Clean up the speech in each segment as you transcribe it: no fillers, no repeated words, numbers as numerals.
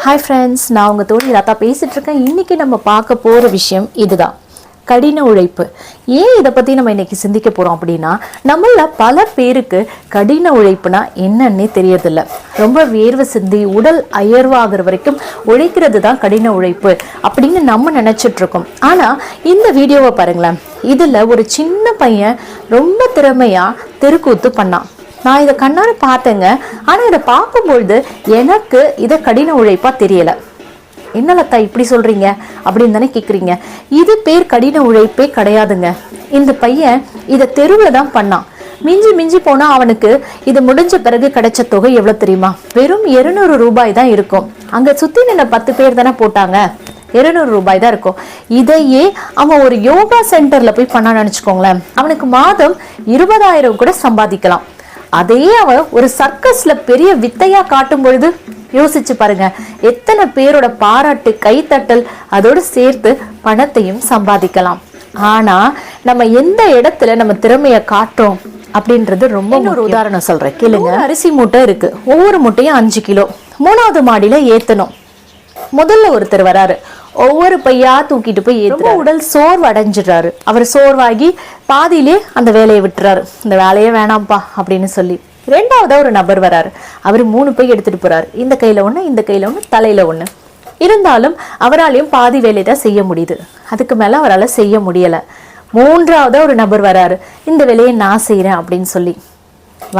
Hi friends, நான் உங்கள் தோழி லதா பேசிகிட்டு இருக்கேன். இன்றைக்கி நம்ம பார்க்க போகிற விஷயம் இதுதான், கடின உழைப்பு. ஏன் இதை பற்றி நம்ம இன்றைக்கி சிந்திக்க போகிறோம் அப்படின்னா, நம்மள பல பேருக்கு கடின உழைப்புனா என்னன்னே தெரியறதில்ல. ரொம்ப வேர்வை சிந்தி உடல் அயர்வாகிற வரைக்கும் உழைக்கிறது தான் கடின உழைப்பு அப்படின்னு நம்ம நினச்சிட்ருக்கோம். ஆனால் இந்த வீடியோவை பாருங்களேன். இதில் ஒரு சின்ன பையன் ரொம்ப திறமையாக தெருக்கூத்து பண்ணான். நான் இதை கண்ணார பார்த்தேங்க. ஆனால் இதை பார்க்கும்பொழுது எனக்கு இதை கடின உழைப்பாக தெரியலை. என்ன லதா இப்படி சொல்கிறீங்க அப்படின்னு தானே கேட்குறீங்க. இது பேர் கடின உழைப்பே கிடையாதுங்க. இந்த பையன் இதை தெருவில் தான் பண்ணான். மிஞ்சி போனால் அவனுக்கு இது முடிஞ்ச பிறகு கிடைச்ச தொகை எவ்வளோ தெரியுமா? வெறும் 200 ரூபாய் தான் இருக்கும். அங்கே சுற்றி நின்று 10 பேர் தானே போட்டாங்க, 200 ரூபாய் தான் இருக்கும். இதையே அவன் ஒரு யோகா சென்டரில் போய் பண்ணான்னு நினச்சிக்கோங்களேன், அவனுக்கு மாதம் 20,000 கூட சம்பாதிக்கலாம். அதையே அவன் ஒரு சர்க்கஸ்ல பெரிய வித்தையா காட்டும் பொழுது யோசிச்சு பாருங்க, எத்தனை பேரோட பாராட்டு கைத்தட்டல் அதோடு சேர்த்து பணத்தையும் சம்பாதிக்கலாம். ஆனா நம்ம எந்த இடத்துல நம்ம திறமைய காட்டுறோம் அப்படின்றது ரொம்ப ஒரு உதாரணம் சொல்றேன் கேளுங்க. அரிசி மூட்டை இருக்கு, ஒவ்வொரு மூட்டையும் 5 கிலோ. 3வது மாடியில ஏத்தணும். முதல்ல ஒருத்தர் வராரு, ஒவ்வொரு பையா தூக்கிட்டு போய் உடல் சோர்வு அடைஞ்சிடுறாரு. அவர் சோர்வாகி பாதியிலே அந்த வேலையை விட்டுறாரு. இந்த வேலையே வேணாம்ப்பா அப்படின்னு சொல்லி 2வது ஒரு நபர் வராரு. அவர் 3 பை எடுத்துட்டு போறாரு. இந்த கையில ஒண்ணு, இந்த கையில ஒண்ணு, தலையில ஒண்ணு. இருந்தாலும் அவராலையும் பாதி வேலையை தான் செய்ய முடியுது. அதுக்கு மேல அவரால் செய்ய முடியல. 3வது ஒரு நபர் வராரு, இந்த வேலையை நான் செய்யறேன் அப்படின்னு சொல்லி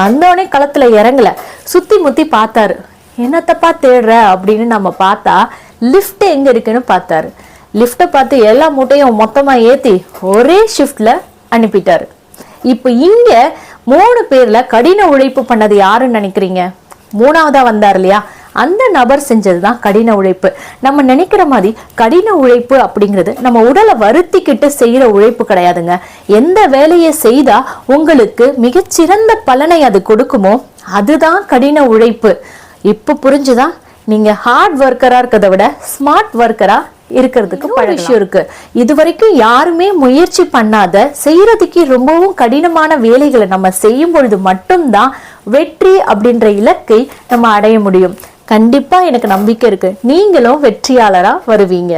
வந்தோடனே களத்துல இறங்கல, சுத்தி முத்தி பார்த்தாரு. என்னத்தப்பா தேடுற அப்படின்னு நம்ம பார்த்தா லிஃப்ட் எங்க இருக்குன்னு பார்த்தாரு. லிஃப்ட்டை பார்த்து எல்லா மூட்டையும் மொத்தமா ஏத்தி ஒரே ஷிஃப்ட்ல அனுப்பிட்டாரு. இப்போ இங்க 3 பேர்ல கடின உழைப்பு பண்ணது யாருன்னு நினைக்கிறீங்க? 3வதா வந்தார் இல்லையா, அந்த நபர் செஞ்சதுதான் கடின உழைப்பு. நம்ம நினைக்கிற மாதிரி கடின உழைப்பு அப்படிங்கிறது நம்ம உடலை வருத்திக்கிட்டு செய்யற உழைப்பு கிடையாதுங்க. எந்த வேலையை செய்தா உங்களுக்கு மிகச்சிறந்த பலனை அது கொடுக்குமோ அதுதான் கடின உழைப்பு. இப்போ புரிஞ்சுதா? நீங்க ஹார்ட் ஒர்க்கரா இருக்கிறத விட ஸ்மார்ட் ஒர்க்கரா இருக்கிறதுக்கு பல விஷயம் இருக்கு. இது வரைக்கும் யாருமே முயற்சி பண்ணாத செய்யறதுக்கு ரொம்பவும் கடினமான வேலைகளை நம்ம செய்யும் பொழுது மட்டும்தான் வெற்றி அப்படின்ற இலக்கை நம்ம அடைய முடியும். கண்டிப்பா எனக்கு நம்பிக்கை இருக்கு, நீங்களும் வெற்றியாளரா வருவீங்க.